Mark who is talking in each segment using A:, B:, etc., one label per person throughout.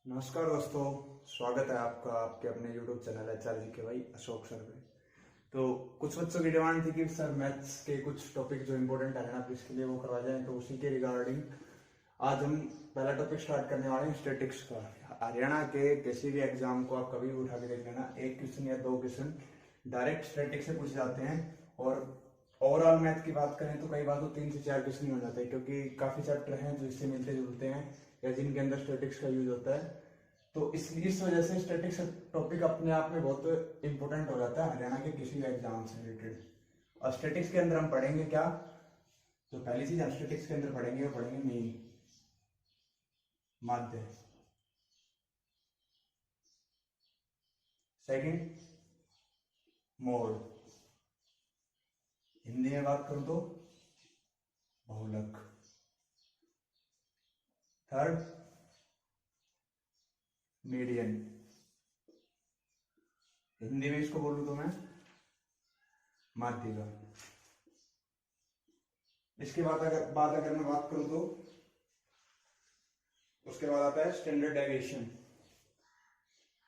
A: नमस्कार दोस्तों, स्वागत है आपका आपके अपने YouTube चैनल HRG के भाई अशोक सर पे। तो कुछ बच्चों की डिमांड थी कि सर मैथ्स के कुछ टॉपिक जो इम्पोर्टेंट है ना तो इसके लिए वो करवा जाएं, तो उसी के रिगार्डिंग आज हम पहला टॉपिक स्टार्ट करने वाले हैं स्टैटिक्स का। हरियाणा के किसी भी एग्जाम को आप कभी भी उठा के देख लेना, एक क्वेश्चन या दो क्वेश्चन डायरेक्ट स्टैटिक्स से पूछ जाते हैं। और ओवरऑल मैथ की बात करें तो कई बार तो 3 से 4 क्वेश्चन ही हो जाते हैं, क्योंकि काफी चैप्टर हैं जो इससे मिलते जुलते हैं या जिनके अंदर स्टैटिक्स का यूज होता है। तो इस वजह से स्टैटिक्स टॉपिक अपने आप में बहुत इंपॉर्टेंट हो जाता है हरियाणा के किसी भी एग्जाम से रिलेटेड। और स्टैटिक्स के अंदर हम पढ़ेंगे क्या, तो पहली चीज हम स्टैटिक्स के अंदर पढ़ेंगे वो पढ़ेंगे मीन, माध्य। सेकंड मोड, हिंदी में बात करूं तो बहुलक। थर्ड मीडियन, हिंदी में इसको बोलूं तो मैं माध्यिका। इसके बाद अगर मैं बात करूं तो उसके बाद आता है स्टैंडर्ड डेविएशन।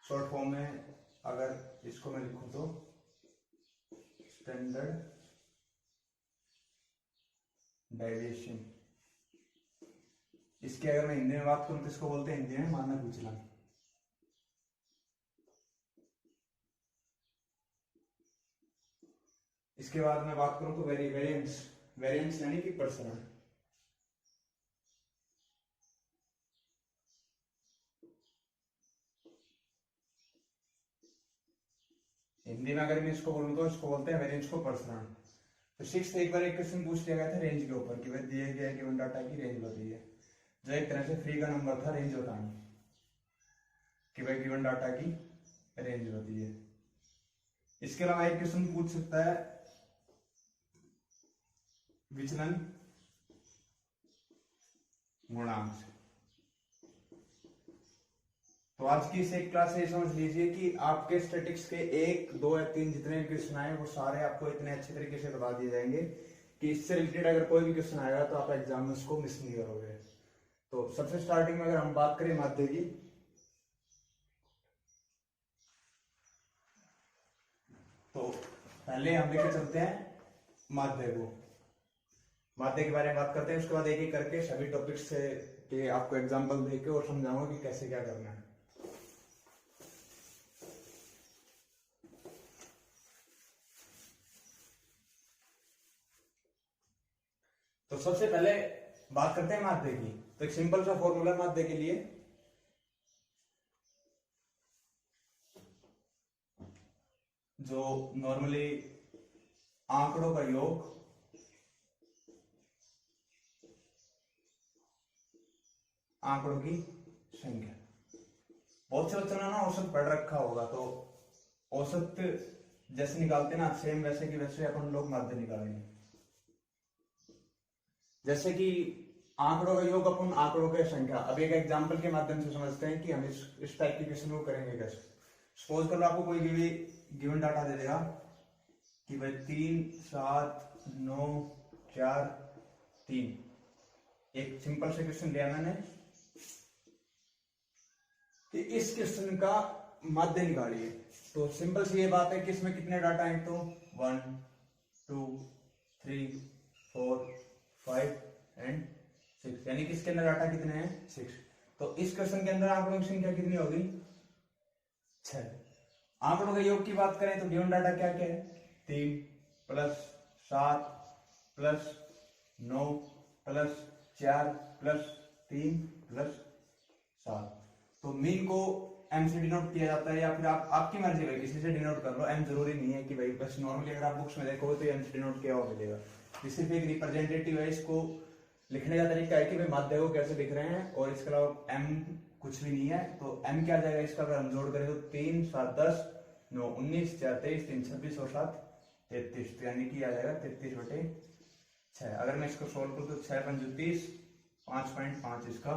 A: शॉर्ट फॉर्म में अगर इसको मैं लिखूं तो स्टैंडर्ड डेविएशन। इसके अगर मैं हिंदी में बात करूं तो इसको बोलते हैं हिंदी में मानक विचलन। इसके बाद मैं बात करूं तो वेरिएंस, वेरिएंस यानी कि प्रसरण। हिंदी में अगर मैं इसको बोलूं तो इसको बोलते हैं वेरिएंस को प्रसरण। तो सिक्स एक बार एक क्वेश्चन पूछ लिया गया था रेंज के ऊपर कि भाई दिए गए गिवन डाटा की रेंज बताइए, जो एक तरह से फ्री का नंबर था रेंज बताना कि भाई गिवन डाटा की रेंज बताइए। इसके अलावा एक क्वेश्चन पूछ सकता है विचलन गुणांक से। तो आज की इस एक क्लास से समझ लीजिए कि आपके स्टैटिक्स के 1, 2 या 3 जितने भी क्वेश्चन आए वो सारे आपको इतने अच्छे तरीके से बता दिए जाएंगे कि इससे रिलेटेड अगर कोई भी क्वेश्चन आएगा तो आप एग्जाम में उसको मिस नहीं करोगे। तो सबसे स्टार्टिंग में अगर हम बात करें माध्य की, तो पहले हम लेके चलते हैं माध्य को, माध्य के बारे में बात करते हैं। उसके बाद एक एक करके सभी टॉपिक्स से के आपको एग्जांपल देके और समझाऊंगा कि कैसे क्या करना है। तो सबसे पहले बात करते हैं माध्य की। तो एक सिंपल सा फॉर्मूला माध्य के लिए, जो नॉर्मली आंकड़ों का योग आंकड़ों की संख्या। बहुत से बच्चों ने ना औसत पढ़ रखा होगा, तो औसत जैसे निकालते ना सेम वैसे की वैसे अपन लोग माध्य निकालेंगे। जैसे कि आंकड़ों का योग अपन आंकड़ों की संख्या। अब एक एग्जांपल के माध्यम से समझते हैं कि हम इस टाइप के क्वेश्चन को करेंगे कैसे। सपोज करो आपको कोई गिवन डाटा दे देगा कि भाई 3, 7, 9, 4, 3। एक सिंपल से क्वेश्चन दिया मैंने कि इस क्वेश्चन का माध्य निकालिए। तो सिंपल सी ये बात है कि इसमें कितने डाटा हैं, तो 1, 2, 3, 4, 5 एंड 6, यानी कि इसके अंदर डाटा कितने हैं, 6। तो इस क्वेश्चन के अंदर आंकड़ों की संख्या कितनी होगी, 6। आंकड़ों के योग की बात करें तो गिवन डाटा क्या क्या है, 3 plus 7 plus 9 plus 4 plus 3 plus 7। तो मीन को एम से डिनोट किया जाता है, या फिर आप आपकी मर्जी है किसी से डिनोट कर लो। एम जरूरी नहीं है कि भाई बस नॉर्मली अगर आप बुक्स में देखोगे तो एम से डिनोट किया हुआ मिलेगा। ये सिर्फ एक रिप्रेजेंटेटिव है, इसको लिखने का तरीका है कि भाई माध्य को कैसे लिख रहे हैं। और इसके अलावा एम कुछ भी नहीं है। तो एम क्या आ जाएगा इसका, अगर हम जोड़ करें तो 3, 7, 10, 9, 19, 4, 23, 3, 26 और 7, 33। तो यानी कि आ जाएगा 33/6। अगर मैं इसको सोल्व करूँ तो 6 पंजे 30, 5.5 इसका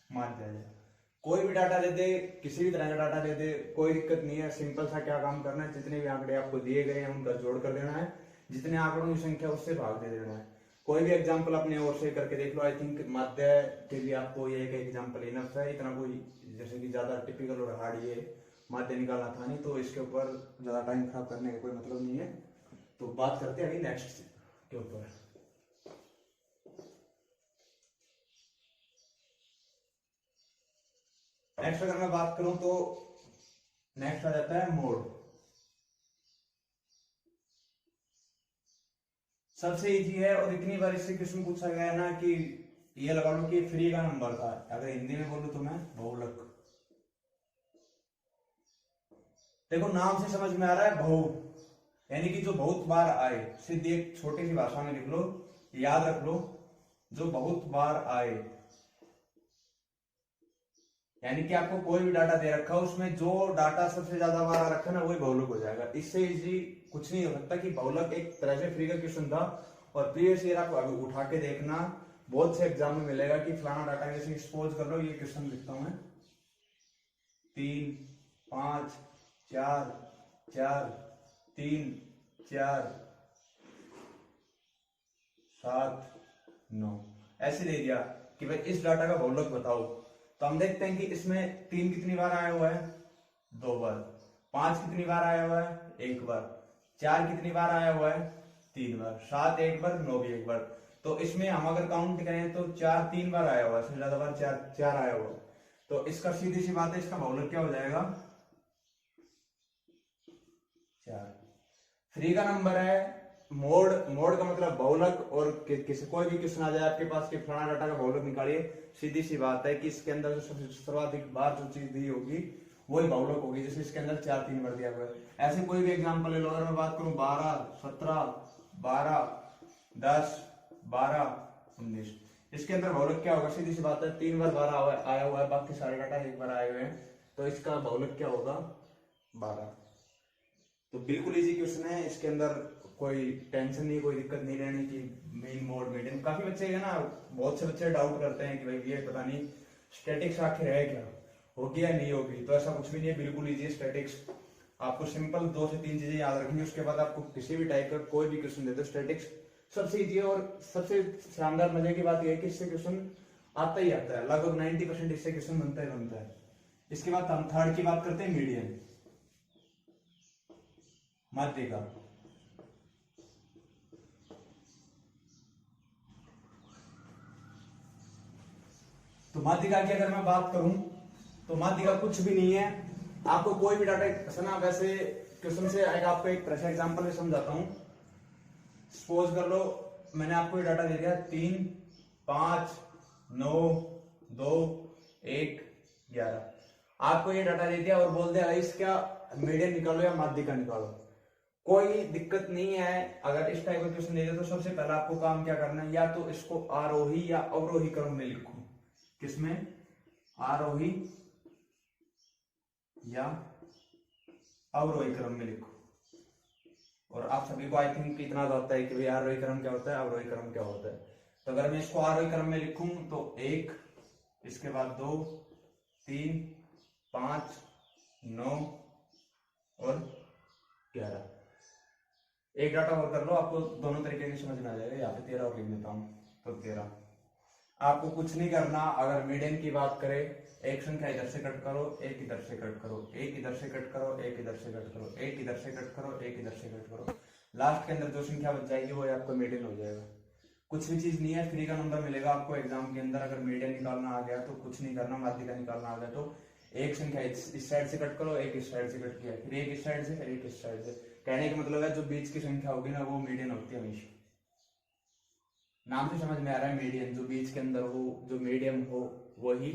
A: माध्य आ जाएगा। कोई भी डाटा दे दे, किसी भी तरह का डाटा दे दे, कोई दिक्कत नहीं है। सिंपल सा क्या काम करना है, जितने भी आंकड़े आपको दिए गए हैं उनका जोड़ कर देना है, जितने आंकड़ों की संख्या उससे भाग दे देना है। कोई भी एग्जांपल अपने ओर से करके देख लो। आई थिंक माध्य के लिए आपको ये एक एग्जांपल इनफ है, इतना कोई जैसे कि ज्यादा टिपिकल और हार्ड ये माध्य निकालना था नहीं, तो इसके ऊपर ज्यादा टाइम खराब करने का कोई मतलब नहीं है। तो बात करते हैं अभी नेक्स्ट के ऊपर। नेक्स्ट अगर मैं बात करूं तो नेक्स्ट आ जाता है मोड। सबसे इजी है और इतनी बार इससे क्वेश्चन पूछा गया है ना कि ये लगा लो कि फ्री का नंबर था, अगर हिंदी में बोलूं तो मैं बहुलक। देखो नाम से समझ में आ रहा है बहु, यानी कि जो बहुत बार आए। सीधी एक छोटी सी भाषा में लिख लो, याद रख लो, जो बहुत बार आए, यानी कि आपको कोई भी डाटा दे रखा है उसमें जो डाटा सबसे ज्यादा बार आ रखा है ना वही बहुलक हो जाएगा। इससे इजी कुछ नहीं हो सकता कि बहुलक एक तरह से फ्री का क्वेश्चन था। और प्रीवियस ईयर आप अभी उठा के देखना, बहुत से एग्जाम में मिलेगा कि फलाना डाटा, जैसे सपोज कर लो ये क्वेश्चन लिखता हूं मैं, 3 5 4 4 3 4 7 9 ऐसे दे दिया कि भाई इस डाटा का बहुलक बताओ। तो हम देखते हैं कि इसमें 3 कितनी बार आया हुआ है, 2 बार। 5 कितनी बार आया हुआ है, 1 बार। 4 कितनी बार आया हुआ है, 3 बार। 7 1 बार, 9 भी 1 बार। तो इसमें हम अगर काउंट करें तो 4 3 बार आया हुआ है, सबसे ज्यादा बार 4 आया हुआ है। तो इसका सीधी सी बात है, इसका बहुलक क्या हो जाएगा, 4। फ्री का नंबर है, मोड, मोड का मतलब बहुलक। और किसी कोई भी क्वेश्चन आ जाए आपके पास कि फलाना डाटा का बहुलक निकालिए, सीधी सी बात है कि इसके अंदर जो सबसे सर्वाधिक बार जो चीज दी होगी वही बहुलक होगी। जैसे इसके अंदर 4 3 बार दिया हुआ है। ऐसे कोई भी एग्जांपल ले लो, अगर मैं बात करूं 12 17 12 10 12 19, इसके अंदर बहुलक क्या होगा, सीधी सी बात है 3 बार 12 आया हुआ है, बाकी सारे डाटा 1 बार आए हुए हैं, तो इसका बहुलक क्या होगा, 12। तो बिल्कुल इजी क्वेश्चन है, इसके अंदर कोई टेंशन नहीं, कोई दिक्कत नहीं रहनी कि मेन मोड मीडियम। काफी बच्चे है ना, बहुत से बच्चे डाउट करते हैं कि भाई ये पता नहीं स्टैटिक्स आखिर है क्या, होगी या नहीं होगी। तो ऐसा कुछ भी नहीं है, बिल्कुल इजी है स्टैटिक्स। आपको सिंपल 2 से 3 चीजें याद रखनी है, उसके बाद आपको किसी भी टाइप का कोई भी क्वेश्चन दे दो, स्टैटिक्स सबसे इजी है। और सबसे शानदार मजे की बात यह है कि इससे क्वेश्चन आता ही आता है, लगभग 90% इससे क्वेश्चन बनता ही बनता है। इसके बाद हम थर्ड की बात करते हैं, मीडियन, माध्यिका। तो माध्यिका की अगर मैं बात करूं तो माध्यिका कुछ भी नहीं है, आपको कोई भी डाटा सुना, वैसे क्वेश्चन से आएगा। आपको एक तरह से एग्जांपल में समझाता हूं। सपोज कर लो मैंने आपको ये डाटा दे दिया 3 5 9 2 1 11, आपको ये डाटा दे दिया और बोल दिया इसका मीडियन निकालो या माध्यिका निकालो। कोई दिक्कत नहीं है, अगर इस टाइप का क्वेश्चन दे दे तो सबसे पहला आपको काम क्या करना है, या तो इसको आरोही या अवरोही क्रम में लिखो। किसमें, आरोही या अवरोही क्रम में लिखो। और आप सभी को आई थिंक इतना तो आता है कि भाई आरोही क्रम क्या होता है, अवरोही क्रम क्या होता है। तो अगर मैं इसको आरोही क्रम में लिखूं तो 1, इसके बाद 2 3 5 9 और 11। एक डाटा और कर लो, आपको दोनों तरीके की समझ में आ जाएगा। यहाँ पे 13 और लिख देता हूं, तो 13। आपको कुछ नहीं करना, अगर मीडियन की बात करें, एक संख्या इधर से कट करो, एक इधर से कट करो, एक इधर से कट करो, एक इधर से कट करो, एक इधर से कट करो, एक इधर से कट करो, लास्ट के अंदर जो संख्या बच जाएगी वो आपको मीडियन हो जाएगा। कुछ भी चीज नहीं है, फ्री का नंबर मिलेगा आपको एग्जाम के अंदर। अगर मीडियन निकालना आ गया तो कुछ नहीं करना, माध्यिका निकालना आ गया तो एक संख्या इस साइड से कट करो, एक इस साइड से कट किया, फिर एक इस साइड से, फिर एक इस साइड से। कहने का मतलब है जो बीच की संख्या होगी ना वो मीडियन होती है हमेशा। नाम से समझ में आ रहा है, मीडियन, जो बीच के अंदर हो, जो मीडियम हो वही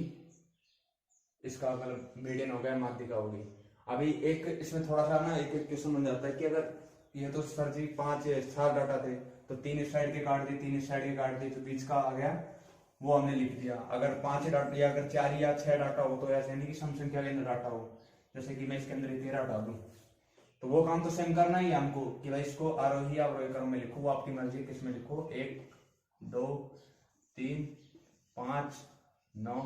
A: इसका मतलब मीडियन हो गया, माध्यिका होगी। अभी एक इसमें थोड़ा सा ना एक क्वेश्चन बन जाता है कि अगर ये तो सर जी 5 या 7 डाटा थे, तो 3 इस साइड के काट दिए, 3 इस साइड के काट दिए, तो बीच का आ गया वो हमने लिख दिया। अगर 5 डाटा या अगर 4 या 6 डाटा हो तो ऐसे नहीं कि सम संख्या के अंदर डाटा हो, जैसे कि मैं इसके अंदर 13 डाल दूं, तो वो काम तो सेम करना ही है हमको कि भाई इसको आरोही या अवरोही क्रम में लिखो। वो आपकी मर्जी है किसमें लिखो, 1 2 3 5 9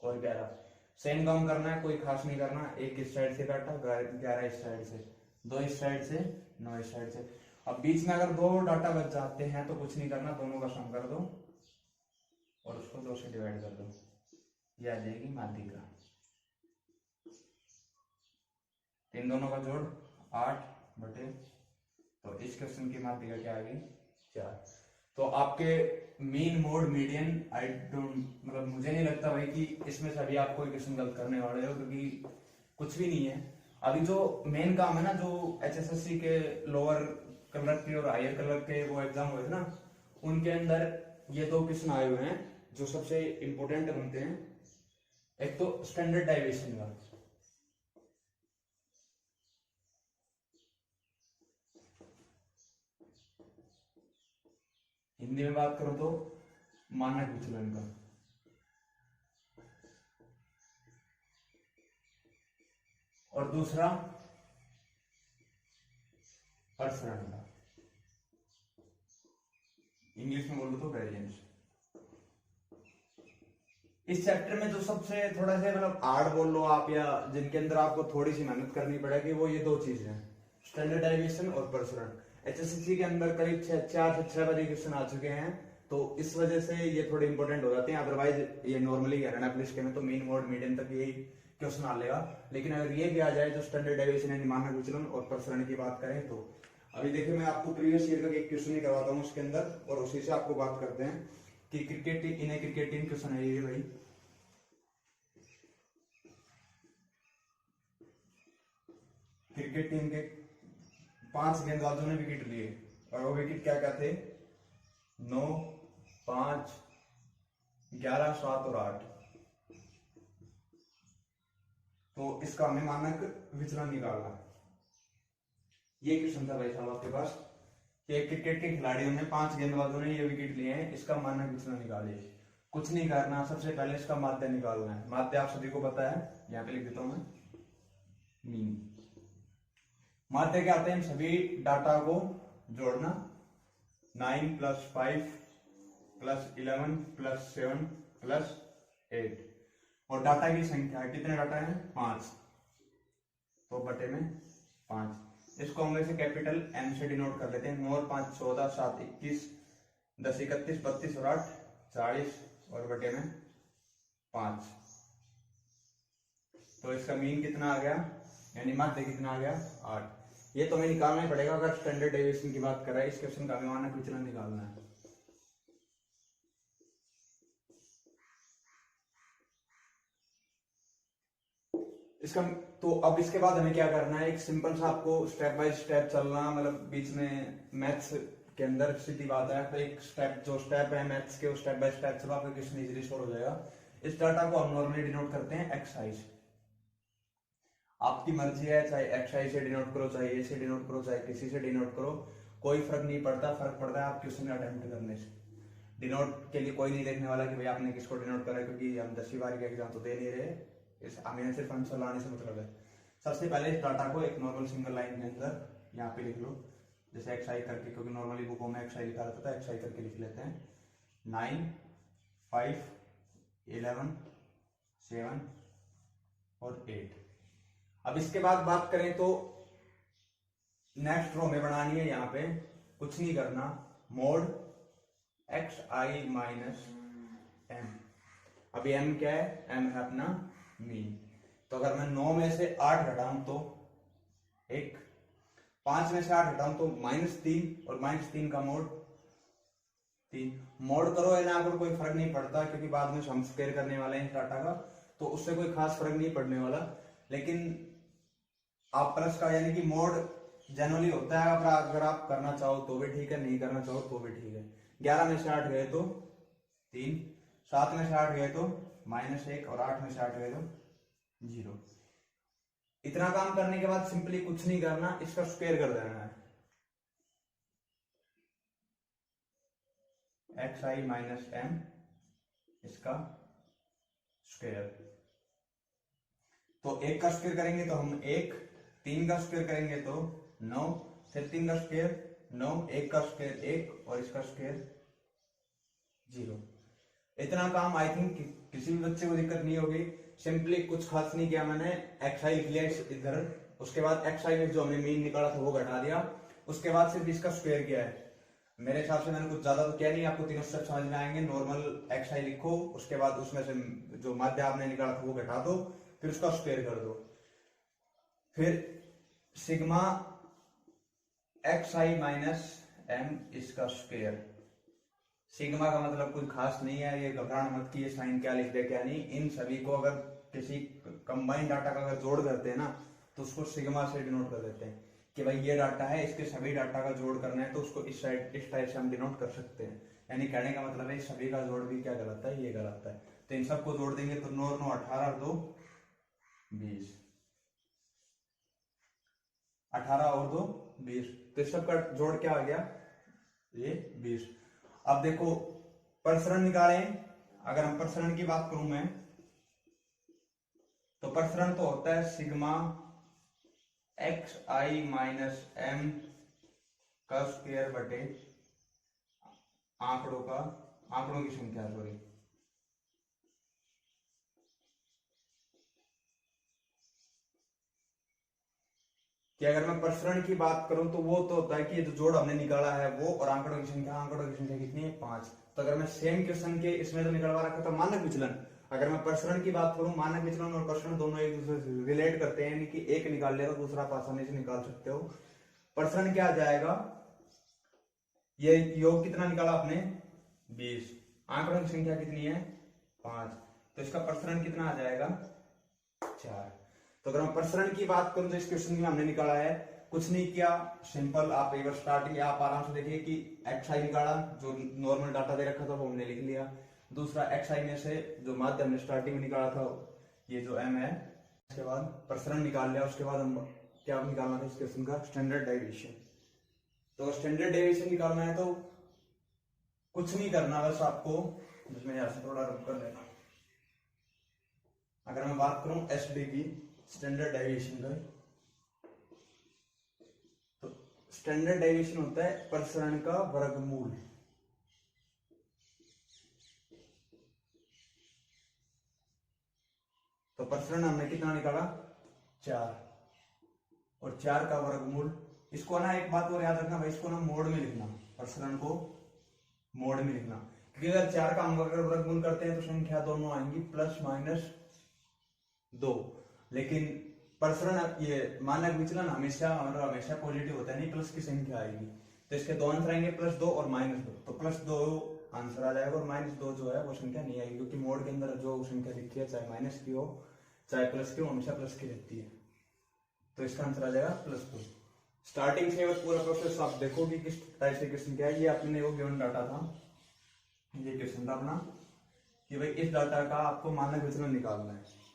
A: और 11। सेम काम करना है, कोई खास नहीं करना। एक इस साइड से काटा, 11 इस साइड से, 2 इस साइड से, 9 इस साइड से। अब बीच में अगर दो डाटा बच जाते हैं तो कुछ नहीं करना, दोनों का सम कर दो और उसको 2 से डिवाइड कर दो, ये आ जाएगी माध्यिका। इन दोनों का जोड़ 8 बटे, तो इस क्वेश्चन की माध्यिका क्या आ गई 4। तो आपके mean mode median I don't, मतलब मुझे नहीं लगता भाई कि इसमें से अभी आप कोई क्वेश्चन गलत करने वाले हो, क्योंकि कुछ भी नहीं है। अभी जो मेन काम है ना, जो एचएसएससी के लोअर क्लर्क के और हायर क्लर्क के वो एग्जाम हुए थे ना, उनके अंदर ये 2 क्वेश्चन आए हुए हैं जो सबसे इंपॉर्टेंट बनते हैं। एक तो स्टैंडर्ड डेविएशन का, हिंदी में बात करो तो मानक विचलन का, और दूसरा प्रसरण का, इंग्लिश में बोलो तो वेरिएंस। इस चैप्टर में जो सबसे थोड़ा सा मतलब हार्ड बोल लो आप, या जिनके अंदर आपको थोड़ी सी मेहनत करनी पड़ेगी, वो ये 2 चीजें हैं, स्टैंडर्ड डेविएशन और प्रसरण। एचएसएससी के अंदर करीब 4 से 6 बजे क्वेश्चन आ चुके हैं, तो इस वजह से ये थोड़े इंपॉर्टेंट हो जाते हैं। अदरवाइज ये नॉर्मली हरियाणा पुलिस के में तो मीन मोड मीडियन तक यही क्वेश्चन आ लेगा, लेकिन अगर ये भी आ जाए जो स्टैंडर्ड डेविएशन यानी मानक विचलन और प्रसरण की बात करें, तो अभी देखिए मैं आपको प्रीवियस ईयर का एक क्वेश्चन ही करवाता हूँ उसके अंदर, और उसी से आपको बात करते हैं कि cricket in cricket team question है ये भाई। क्रिकेट टीम के 5 गेंदबाजों ने विकेट लिए, और वो विकेट क्या क्या थे, 9, 5, 11, 7 और 8। तो इसका हमें मानक विचलन निकालना। ये क्वेश्चन था भाई साहब आपके पास कि क्रिकेट के खिलाड़ियों ने 5 गेंदबाजों ने ये विकेट लिए हैं, इसका मानक विचलन निकालिए। कुछ नहीं करना, सबसे पहले इसका माध्य निकालना है। माध्य आप सभी को पता है, यहाँ पे लिख देता हूं मैं, मीन। माध्य क्या आते हैं, सभी डाटा को जोड़ना, 9 + 5 + 11 + 7 + 8, और डाटा की संख्या कितने डाटा है 5, तो बटे में 5। इसको हम वैसे कैपिटल एम से डिनोट कर लेते हैं। 9 और 5 14, 7 21, 10 31, 32 और 8 40, और बटे में 5। तो इसका मीन कितना आ गया, यानी माध्य कितना आ गया 8। ये तो हमें निकालना ही पड़ेगा अगर स्टैंडर्ड डेविएशन की बात कर रहा है। इस क्वेश्चन का मानक विचलन निकालना है। इसका तो अब इसके बाद हमें क्या करना है, एक सिंपल सा आपको स्टेप बाय स्टेप चलना, मतलब बीच में मैथ्स के अंदर सीधी बात है, तो एक स्टेप जो स्टेप है मैथ्स के, स्टेप बाय स्टेप चलो आपका क्वेश्चन इजीली सॉल्व हो जाएगा। इस डाटा को हम नॉर्मली डिनोट करते हैं एक्सआई से। आपकी मर्जी है, चाहे एक्सआई से डिनोट करो, चाहे ए से डिनोट करो, चाहे किसी से डिनोट करो, कोई फर्क नहीं पड़ता। फर्क पड़ता है आप क्वेश्चन अटेम्प्ट करने से। डिनोट के लिए कोई नहीं देखने वाला कि भाई आपने किसको डिनोट करा, क्योंकि हम 10वीं बार के एग्जाम तो दे नहीं रहे, इस हमें सिर्फ आंसर लाने से मतलब है। सबसे पहले इस डाटा को एक नॉर्मल सिंगल लाइन के अंदर यहाँ पे लिख लो, जैसे एक्सआई करके, क्योंकि नॉर्मली बुकों में एक्सआई लिखा रहता है, एक्सआई करके लिख लेते हैं। 9 5 11 7 और 8। अब इसके बाद बात करें तो नेक्स्ट रो में बनानी है, यहाँ पे कुछ नहीं करना, मोड xi माइनस m। अभी m क्या है, m है अपना मीन। तो अगर मैं 9 में से 8 हटाऊं तो 1, 5 में से 8 हटाऊं तो -3, और -3 का मोड 3। मोड करो या ना करो कोई फर्क नहीं पड़ता, क्योंकि बाद में हम स्क्वायर करने वाले हैं डाटा का, तो उससे कोई खास फर्क नहीं पड़ने वाला। लेकिन आप प्लस का यानी कि मोड जनरली होता है, अगर आप करना चाहो तो भी ठीक है, नहीं करना चाहो तो भी ठीक है। 11 में से 8 गए तो 3, 7 में से 8 गए तो -1, और 8 में से 8 गए तो 0। इतना काम करने के बाद सिंपली कुछ नहीं करना, इसका स्क्वायर कर देना है, xi माइनस m, इसका स्क्वायर। तो 1 का स्क्वायर करेंगे तो हम 1, 3 का स्क्वायर करेंगे तो 9, फिर 3 का स्क्वायर 9, 1 का स्क्वायर 1, और इसका स्क्वायर 0। इतना काम आई थिंक किसी भी बच्चे को दिक्कत नहीं होगी। सिंपली कुछ खास नहीं किया मैंने, एक्सआई लिख लिया इधर, उसके बाद एक्सआई में जो हमने मीन निकाला था वो घटा दिया, उसके बाद सिर्फ इसका स्क्वायर किया है। मेरे हिसाब से मैंने कुछ ज्यादा तो किया नहीं, आपको तीनों स्टेप समझ में आएंगे। नॉर्मल एक्स आई लिखो, उसके बाद उसमें से जो माध्य आपने निकाला था वो घटा दो, फिर उसका स्क्वायर कर दो, फिर sigma x i minus M इसका स्क्वायर। सिग्मा का मतलब कुछ खास नहीं है, ये घबराना मत कि ये साइन क्या लिख दे क्या नहीं। इन सभी को अगर किसी कंबाइंड डाटा का अगर जोड़ करते हैं ना तो उसको सिग्मा से डिनोट कर देते हैं कि भाई ये डाटा है, इसके सभी डाटा का जोड़ करना है तो उसको इस टाइप से हम डिनोट कर सकते हैं। यानी कहने का मतलब है सभी का जोड़ भी क्या कहलाता है, ये कहलाता है। तो इन सबको जोड़ देंगे तो 9 9 18 2 20, 18 और 2 20, तो इस सबका जोड़ क्या आ गया, ये 20। अब देखो प्रसरण निकालें, अगर हम प्रसरण की बात करूं मैं, तो प्रसरण तो होता है sigma x i minus M का स्क्वायर बटे आंकड़ों की संख्या, सॉरी, कि अगर मैं प्रसरण की बात करूं तो वो तो होता है कि जो जोड़ हमने निकाला है वो और आंकड़ों की संख्या कितनी है, 5। तो अगर मैं सेम क्वेश्चन के इसमें तो निकलवा रखा था मानक विचलन, अगर मैं प्रसरण की बात करूं, मानक विचलन और प्रसरण दोनों एक दूसरे से रिलेट करते हैं, यानी कि एक निकाल लिया तो दूसरा आप आसानी से निकाल सकते हो। प्रसरण क्या आ जाएगा, ये योग कितना निकाला आपने 20, आंकड़ों की संख्या कितनी है 5, तो इसका प्रसरण कितना आ जाएगा 4। तो अगर मैं प्रसरण की बात करूं तो इस क्वेश्चन में हमने निकाला है, कुछ नहीं किया, सिंपल, आप एक बार स्टार्टिंग आप आराम से देखिए कि एक्स आई निकाला, जो नॉर्मल डाटा दे रखा था वो हमने लिख लिया। दूसरा एक्स आई में से जो माध्य हमने स्टार्टिंग में निकाला था ये जो एम है, उसके बाद प्रसरण निकाल लिया। उसके बाद हम क्या निकालना था इस क्वेश्चन का, स्टैंडर्ड डेविएशन। तो स्टैंडर्ड डेविएशन निकालना है तो कुछ नहीं करना, बस आपको, जिसमें यहां से थोड़ा रुक कर लेना, अगर मैं बात करूं एस डी की स्टैंडर्ड डेविएशन का, तो स्टैंडर्ड डेविएशन होता है प्रसरण का वर्गमूल। तो प्रसरण हमने कितना निकाला 4, और 4 का वर्गमूल, इसको ना एक बात और याद रखना भाई, इसको ना मोड में लिखना, प्रसरण को मोड में लिखना, क्योंकि अगर 4 का हम अगर वर्गमूल करते हैं तो संख्या दोनों आएंगी प्लस माइनस 2, लेकिन प्रसरण ये मानक विचलन हमेशा पॉजिटिव होता है, नहीं प्लस की संख्या आएगी। तो इसके दो आंसर आएंगे +2 और -2, तो +2 आंसर आ जाएगा और -2 जो है वो संख्या नहीं आएगी, क्योंकि मोड के अंदर जो संख्या लिखी है चाहे माइनस की हो चाहे प्लस की हो, हमेशा प्लस की रहती है। तो इसका आंसर आ जाएगा +2। स्टार्टिंग से पूरा प्रोसेस आप देखो कि किस टाइप से क्वेश्चन क्या है। ये आपने वो गिवन डाटा था, ये क्वेश्चन था अपना कि भाई इस डाटा का आपको मानक विचलन निकालना है।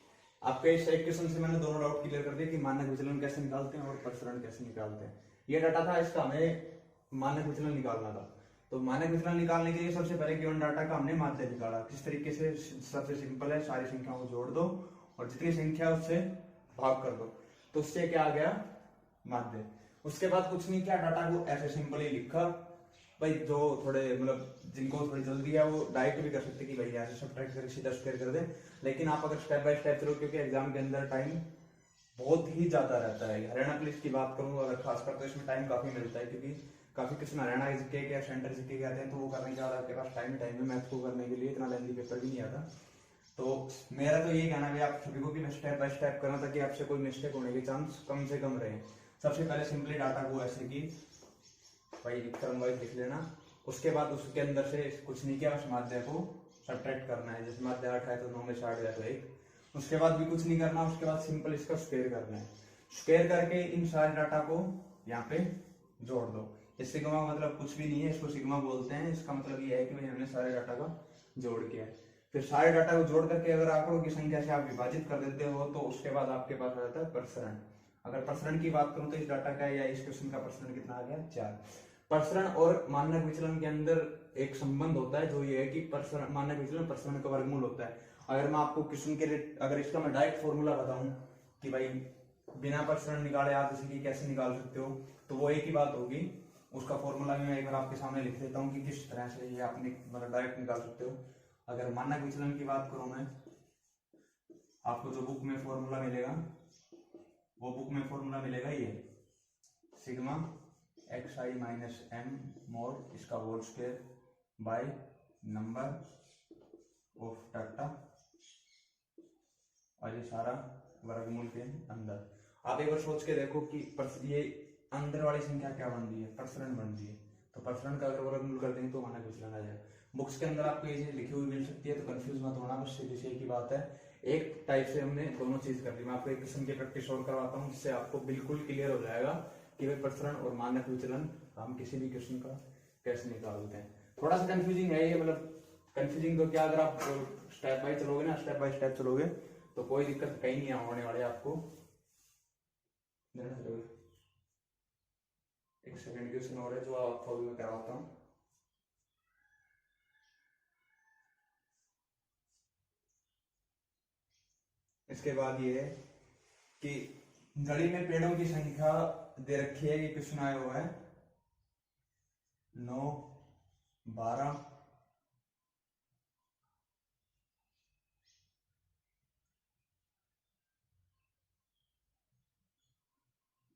A: आपके इस क्वेश्चन से मैंने दोनों डाउट क्लियर कर दिए कि मानक विचलन कैसे निकालते हैं और प्रसरण कैसे निकालते हैं। ये डाटा था, इसका हमें मानक विचलन निकालना था। तो मानक विचलन निकालने के लिए सबसे पहले गिवन डाटा का हमने माध्य निकाला। किस तरीके से, सबसे सिंपल है, सारी संख्याओं को जोड़ दो और जितनी संख्या उससे भाग कर दो, तो उससे क्या आ गया माध्य। उसके बाद कुछ नहीं किया, डाटा को ऐसे सिंपली लिखा। भाई जो थोड़े मतलब जिनको थोड़ी जल्दी है वो डायरेक्ट भी कर सकते कि भाई ऐसे सब्ट्रैक्ट करके सीधा स्क्वायर कर दे, लेकिन आप अगर स्टेप बाय स्टेप चलो, क्योंकि एग्जाम के अंदर टाइम बहुत ही ज्यादा रहता है। हरियाणा पुलिस की बात करूँ अगर खासकर, तो इसमें टाइम काफी मिलता है, क्योंकि काफी क्वेश्चन हरियाणा के सेंटर जीके के आते हैं, तो वो करने के बाद आपके पास टाइम है मैथ को करने के लिए, इतना लेंथी पेपर भी नहीं आता। तो मेरा तो यही कहना है आप सभी को कि स्टेप बाय स्टेप करना, ताकि आपसे कोई मिस्टेक होने के चांस कम से कम रहे। सबसे पहले सिंपली डाटा को ऐसे कि भाई क्रम वाइज लिख लेना, उसके बाद उसके अंदर से कुछ नहीं किया, बस माध्य को सब्ट्रैक्ट करना है। जैसे माध्य 8 है तो 9 में 60 गया तो 1, उसके बाद भी कुछ नहीं करना। उसके बाद सिंपल इसका स्क्वायर करना है, स्क्वायर करके इन सारे डाटा को यहाँ पे जोड़ दो। इस सिग्मा मतलब कुछ भी नहीं है, इसको सिग्मा बोलते हैं। इसका मतलब ये है कि भाई हमने सारे डाटा का जोड़ किया है। फिर सारे डाटा को जोड़ करके अगर आंकड़ों की संख्या से आप विभाजित कर देते हो तो उसके बाद आपके पास आ जाता है प्रसरण। अगर प्रसरण की बात करूं तो इस डाटा का या इस क्वेश्चन का प्रसरण कितना आ गया 4। प्रसरण और मानक विचलन के अंदर एक संबंध होता है, जो ये है कि प्रसरण मानक विचलन प्रसरण का वर्गमूल होता है। अगर मैं आपको क्वेश्चन के लिए अगर इसका मैं डायरेक्ट फॉर्मूला बताऊं कि भाई बिना प्रसरण निकाले आप जैसे कि कैसे निकाल सकते हो, तो वो एक ही बात होगी। उसका फॉर्मूला भी मैं एक बार आपके सामने लिख देता हूँ कि किस तरह से ये आप मतलब डायरेक्ट निकाल सकते हो। अगर मानक विचलन की बात करूं मैं, आपको जो बुक में फॉर्मूला मिलेगा वो बुक में फॉर्मूला मिलेगा ये sigma x i minus m mod इसका whole square by number of data, और ये सारा वर्गमूल के अंदर। आप एक बार सोच के देखो कि ये अंदर वाली संख्या क्या बन रही है, प्रसरण बन रही है, तो प्रसरण का अगर वर्गमूल कर देंगे तो मानक विचलन आ जाएगा। बुक्स के अंदर आपको ये चीज लिखी हुई मिल सकती है, तो कंफ्यूज मत होना, बस सीधी सी की बात है। एक टाइप से हमने दोनों चीज कर ली। मैं आपको एक किस्म की प्रैक्टिस और करवाता हूँ, जिससे आपको बिल्कुल क्लियर हो जाएगा कि वे प्रसरण और मानक विचलन हम किसी भी क्वेश्चन का कैसे निकालते हैं। थोड़ा सा कंफ्यूजिंग है ये, मतलब कंफ्यूजिंग तो क्या, अगर आप स्टेप बाय चलोगे ना, स्टेप बाय स्टेप चलोगे तो कोई दिक्कत कहीं नहीं होने वाले आपको। एक सेकंड क्वेश्चन और है जो आपको अभी मैं करवाता हूँ। इसके बाद ये है कि घड़ी में पेड़ों की संख्या दे रखी है, ये क्वेश्चन आया हुआ है 9, 12,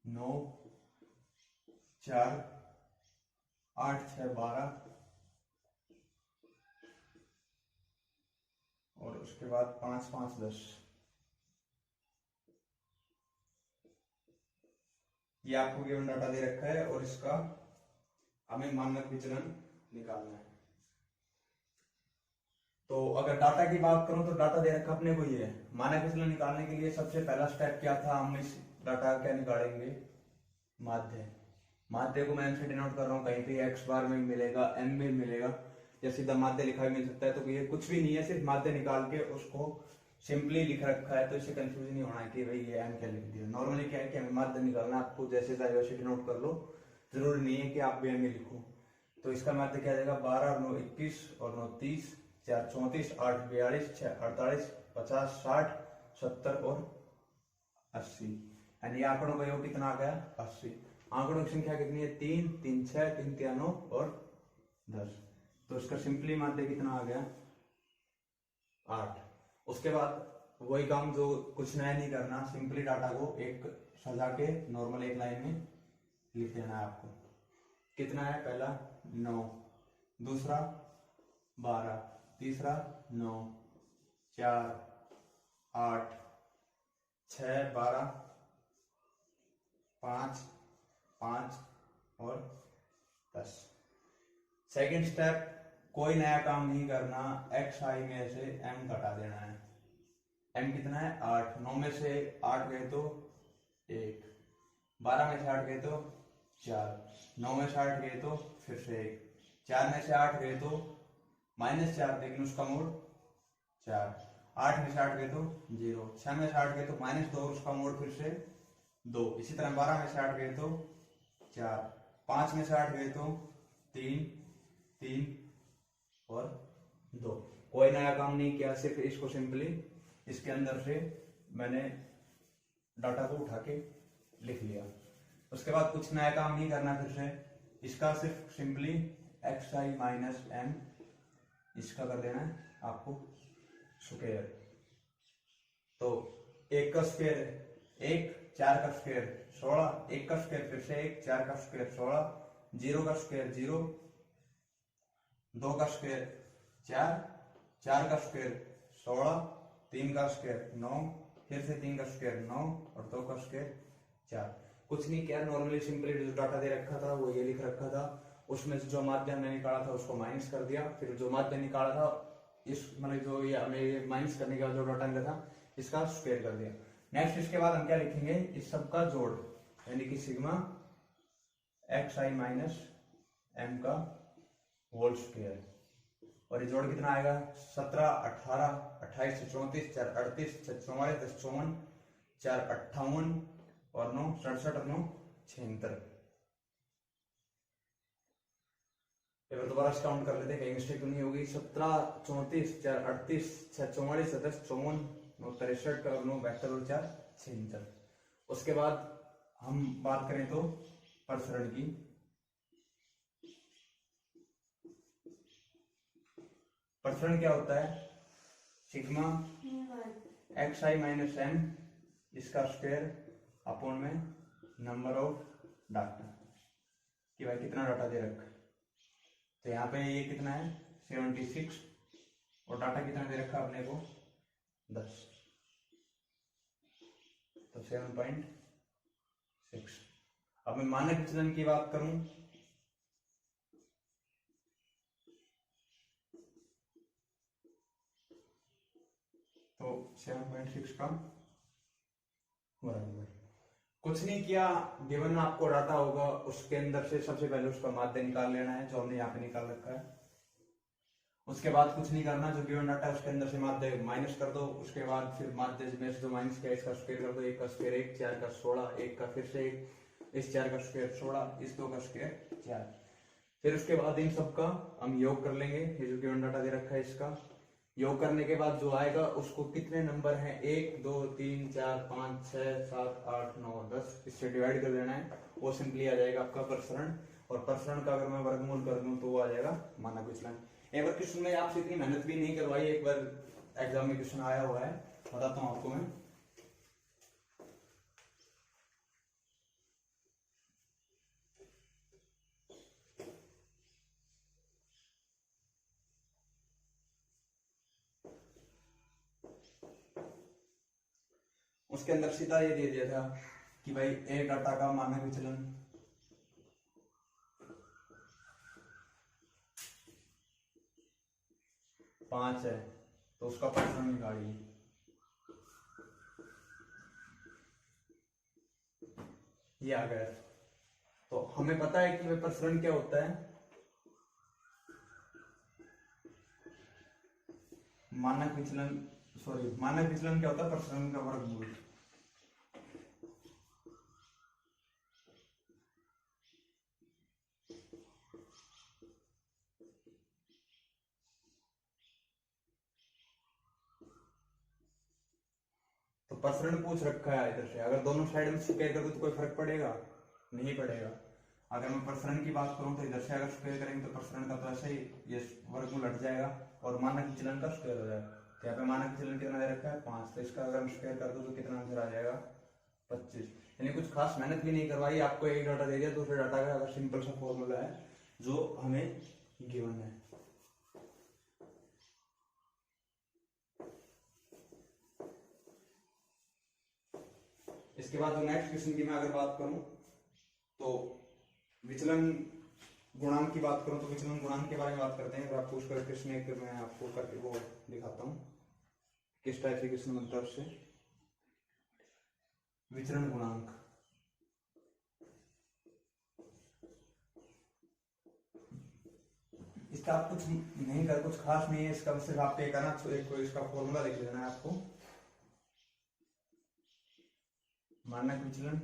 A: 9, 4, 8, 6, 12 और उसके बाद 5, 5, 10। ये आपको गिवन डाटा दे रखा है और इसका हमें मानक विचलन निकालना है। तो अगर डाटा की बात करूं तो डाटा दे रखा अपने को ये है। मानक विचलन निकालने के लिए सबसे पहला स्टेप क्या था, हम इस डाटा क्या निकालेंगे, माध्य। माध्य को मैं से डिनोट कर रहा हूँ, कहीं पे एक्स बार में मिलेगा, एम में मिलेगा, या सीधा माध्य लिखा भी मिल सकता है। तो ये कुछ भी नहीं है, सिर्फ माध्य निकाल के उसको सिंपली लिख रखा है, तो इससे कंफ्यूजन नहीं होना है कि भाई ये एम क्या लिख दिया। नॉर्मली क्या है कि हमें माध्य निकालना, आपको जैसे चाहिए वैसे डिनोट कर लो, जरूरी नहीं है कि आप भी एम में लिखो। तो इसका माध्य क्या जाएगा, 12 और 9 21 और 9 30, 4 34, 8 42, 6 48, 50 60 70 और 80। यानी आंकड़ों का योग कितना आ गया, 80। आंकड़ों की संख्या कितनी है, 3 3 6 3 3 9 और 10। तो इसका सिंपली माध्य कितना आ गया, 8। उसके बाद वही काम, जो कुछ नया नहीं करना, सिंपली डाटा को एक सजा के नॉर्मल एक लाइन में लिख देना है आपको। कितना है, पहला 9, दूसरा 12, तीसरा 9, 4 8 6 12, 5 5 और 10। सेकेंड स्टेप, कोई नया काम नहीं करना, एक्स आई में से एम घटा देना है। एम कितना है, 8। 9 में से 8 गए तो 1, 12 में से 8 गए तो 4, 9 में से 8 गए तो फिर से 1, 4 में से 8 गए तो -4, लेकिन उसका मोड 4, 8 में से 8 गए तो 0, 6 में से 8 गए तो -2, उसका मोड फिर से 2। इसी तरह 12 में से 8 गए तो 4, 5 में से 8 गए तो 3 3 और 2। कोई नया काम नहीं किया, सिर्फ इसको सिंपली इसके अंदर से मैंने डाटा को उठा के लिख लिया। उसके बाद कुछ नया काम नहीं करना, फिर से इसका सिर्फ simply x i minus M, इसका कर देना है आपको स्क्वायर। तो 1 का स्क्वायर 1, 4 का स्क्वायर 16, 1 का स्क्वायर फिर से 1, 4 का स्क्वायर 16, 0 का स्क्वायर 0, 2 का स्क्वायर 4, 4 का स्क्वायर 16, 3 का स्क्वायर 9, फिर से 3 का स्क्वायर 9 और 2 का स्क्वायर 4। कुछ नहीं किया, नॉर्मली सिंपली जो डाटा दे रखा था वो ये लिख रखा था। उसमें से जो माध्य हमने निकाला था उसको माइनस कर दिया, फिर जो माध्य निकाला था इस मतलब जो ये हमें माइनस करने के बाद जो डाटा मिला था इसका स्क्वायर कर दिया। नेक्स्ट इसके बाद हम क्या लिखेंगे, इस सब का जोड़, यानी कि sigma x i minus M का होल स्क्वायर। और ये जोड़ कितना आएगा, 17 18 28 34 4 38 6 44 10 54 4 58 और 9 67 और 9 76। दोबारा काउंट कर लेते हैं, कहीं मिस्टेक तो नहीं होगी। 17 34 4 38 6 44 10 54 9 63 और 9 72 और 4 76। उसके बाद हम बात करें तो प्रसरण की, प्रसरण क्या होता है, sigma x i minus M इसका स्क्वायर अपॉन में नंबर ऑफ डाटा। कि भाई कितना डाटा दे रखा है। तो यहाँ पे ये कितना है 76 और डाटा कितना दे रखा है अपने को 10, तो 7.6। अब मैं मानक विचलन की बात करूं तो 7.6 का बराबर कुछ नहीं किया, गिवन आपको डाटा होगा उसके अंदर से सबसे पहले उसका माध्य निकाल लेना है जो हमने यहाँ पे निकाल रखा है। उसके बाद कुछ नहीं करना, जो गिवन डाटा है उसके अंदर से माध्य माइनस कर दो। उसके बाद फिर माध्य में से जो माइनस किया इसका स्क्वायर कर दो, 1 का स्क्वायर 1, 4 का 16, 1 का फिर से 1, इस 4 का स्क्वायर 16, इस 2 का स्क्वायर 4। फिर उसके बाद इन सब का हम योग कर लेंगे। ये जो गिवन डाटा दे रखा है इसका योग करने के बाद जो आएगा उसको कितने नंबर हैं 1 2 3 4 5 6 7 8 9 10 इससे डिवाइड कर देना है, वो सिंपली आ जाएगा आपका प्रसरण। और प्रसरण का अगर मैं वर्गमूल कर दूं तो वो आ जाएगा मानक विचलन। एक बार क्वेश्चन में आपसे इतनी मेहनत भी नहीं करवाई, एक बार एग्जाम में क्वेश्चन आया हुआ है, बताता हूं आपको मैं। उसके अंदर सीधा ये दे दिया था कि भाई एक डाटा का मानक विचलन 5 है तो उसका प्रसरण निकालिए। ये आ गया। तो हमें पता है कि प्रसरण क्या होता है, मानक विचलन मानक विचलन क्या होता है, प्रसरण का वर्गमूल। तो प्रसरण पूछ रखा है इधर से, अगर दोनों साइड में स्क्वायर कर दो तो कोई फर्क पड़ेगा नहीं पड़ेगा। अगर मैं प्रसरण की बात करूं तो इधर से अगर स्क्वायर करेंगे तो प्रसरण का तो ऐसे ही ये वर्गमूल हट जाएगा और मानक विचलन का स्क्वायर हो जाएगा। तो यहाँ पे मानक विचलन कितना दे रखा है 5, तो इसका अगर हम स्क्वायर कर दो तो कितना आंसर आ जाएगा 25। यानी कुछ खास मेहनत भी नहीं करवाई, आपको एक डाटा दे दिया, दूसरे डाटा का अगर सिंपल सा फॉर्मूला है जो हमें गिवन है। इसके बाद नेक्स्ट क्वेश्चन की मैं अगर बात करूं तो विचलन गुणांक की बात करूं तो विचलन गुणांक के बारे में बात करते हैं। अगर आप पूछ कर क्वेश्चन एक मैं आपको करके वो दिखाता हूं किस टाइप से क्वेश्चन बनता है उससे। विचलन गुणांक इसका आप कुछ नहीं कर, कुछ खास नहीं है इसका, सिर्फ आप पे करना तो एक इसका फॉर्मूला लिख लेना है आपको। मानक विचलन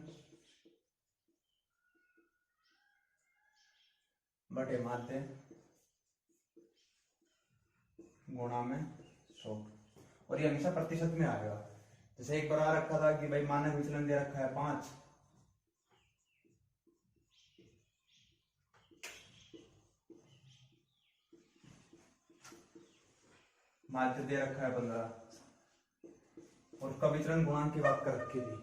A: बटे माध्य गुणा में 100, और ये हमेशा प्रतिशत में आएगा। जैसे एक बार आ रखा था कि भाई मानक विचलन दे रखा है 5, माध्य दे रखा है 15 और उसका विचलन गुणांक की बात कर रखी थी।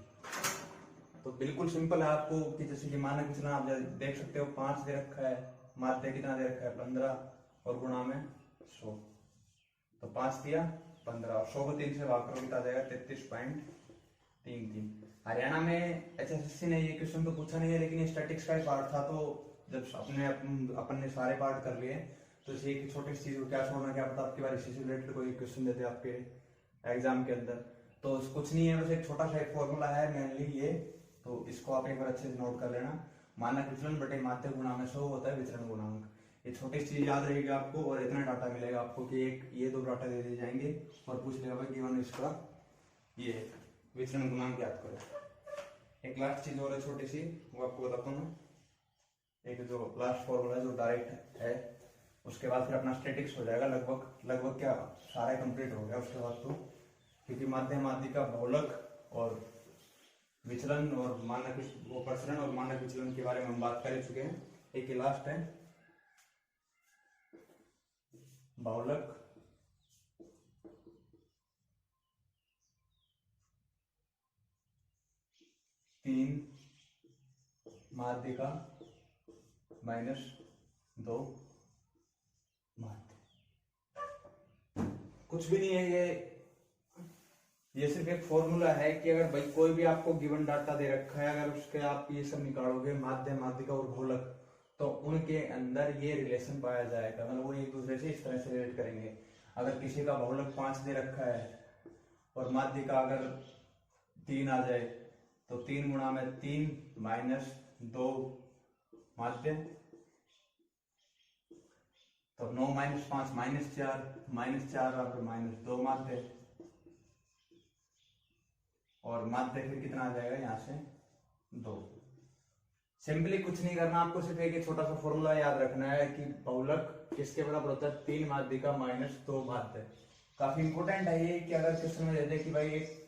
A: तो बिल्कुल सिंपल है आपको कि जैसे कि मानक विचलन आप देख सकते हो 5 दे रखा है, माध्य कितना दे रखा है 15 और गुणा में 100, तो 5 दिया 15 और 100 को 3 से भाग करो कितना आ जाएगा 33.33। हरियाणा में HSSC ने ये क्वेश्चन तो पूछा नहीं है, लेकिन ये स्टैटिक्स का ही पार्ट था, तो जब अपन ने सारे पार्ट कर लिए तो इसे एक छोटी चीज को क्या छोड़ना, क्या पता आपके बार इसी से रिलेटेड कोई क्वेश्चन देते आपके एग्जाम के अंदर। तो कुछ नहीं है, बस एक छोटा सा एक फॉर्मूला है मेनली ये, तो इसको आप एक बार अच्छे से नोट कर लेना। मानक विचलन बटे माध्य गुणा में 100 होता है विचलन गुणांक। ये छोटी चीज याद रहेगी आपको और इतना डाटा मिलेगा आपको कि एक ये 2 डाटा दे दिए जाएंगे और पूछ लेगा भाई गिवन इसका ये विचलन गुणांक याद करो। एक लास्ट चीज और है छोटी सी, वो आपको बताता हूँ। एक जो लास्ट फॉर्मूला है जो डायरेक्ट है, उसके बाद फिर अपना स्टैटिक्स हो जाएगा लगभग क्या सारा कंप्लीट हो गया उसके बाद तो, क्योंकि माध्य माध्य का बहुलक और विचलन और मानक वो प्रसरण और मानक विचलन के बारे में हम बात कर चुके हैं। एक ही लास्ट है बहुलक तीन माध्य का -2 माध्य। कुछ भी नहीं है ये सिर्फ एक फॉर्मूला है कि अगर भाई कोई भी आपको गिवन डाटा दे रखा है, अगर उसके आप ये सब निकालोगे माध्य, माध्यिका और घोलक, तो उनके अंदर ये रिलेशन पाया जाएगा, मतलब वो एक दूसरे से इस तरह से रिलेट करेंगे। अगर किसी का घोलक 5 दे रखा है और माध्यिका अगर 3 आ जाए तो 3 गुणा में 3 -2 माध्य, तो 9 - 5 -4, -4 और -2 माध्य, और माध्य फिर कितना आ जाएगा यहाँ से 2। सिंपली कुछ नहीं करना आपको, सिर्फ एक छोटा सा फॉर्मूला याद रखना है कि बहुलक किसके बराबर होता है, 3 माध्यिका -2 माध्य। काफी इंपोर्टेंट है ये कि अगर क्वेश्चन में दे दे कि भाई एक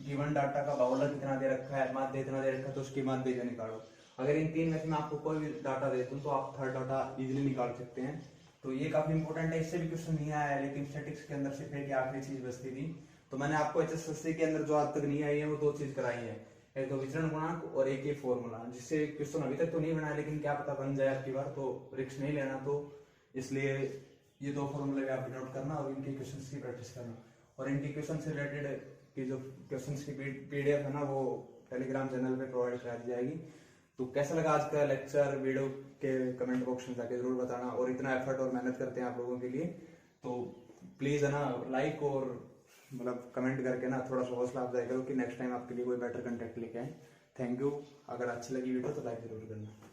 A: गिवन डाटा का बहुलक कितना दे रखा है, माध्य इतना दे रखा है, तो उसकी माध्यिका निकालो। अगर इन 3 में से मैं आपको कोई भी डाटा दे दूं तो आप थर्ड डाटा इजीली निकाल सकते हैं। तो ये काफी इंपोर्टेंट है, इससे भी क्वेश्चन नहीं आया है, लेकिन स्टैटिक्स के अंदर सिर्फ एक आखिरी चीज बचती थी। तो मैंने आपको HSSC के अंदर जो आज तक नहीं आई है वो 2 चीज कराई है, एक तो विचरण गुणांक और एक ये फॉर्मूला, जिससे क्वेश्चन अभी तक तो नहीं बना, लेकिन क्या पता बन जाए आपकी बार, तो रिस्क नहीं लेना। तो इसलिए ये 2 फॉर्मूले भी आप नोट करना और इनके क्वेश्चंस की प्रैक्टिस करना। और इनके क्वेश्चन से रिलेटेड की जो क्वेश्चंस की PDF है ना, वो टेलीग्राम चैनल पे प्रोवाइड करा दी जाएगी। तो कैसा लगा आज का लेक्चर, वीडियो के कमेंट बॉक्स में जाके जरूर बताना। और इतना एफर्ट और मेहनत करते हैं आप लोगों के लिए, तो प्लीज है ना लाइक और मतलब कमेंट करके ना थोड़ा सा हौसला अफजाई करो कि नेक्स्ट टाइम आपके लिए कोई बेटर कंटेंट लेके आए। Thank you. अगर अच्छी लगी वीडियो तो लाइक जरूर करना।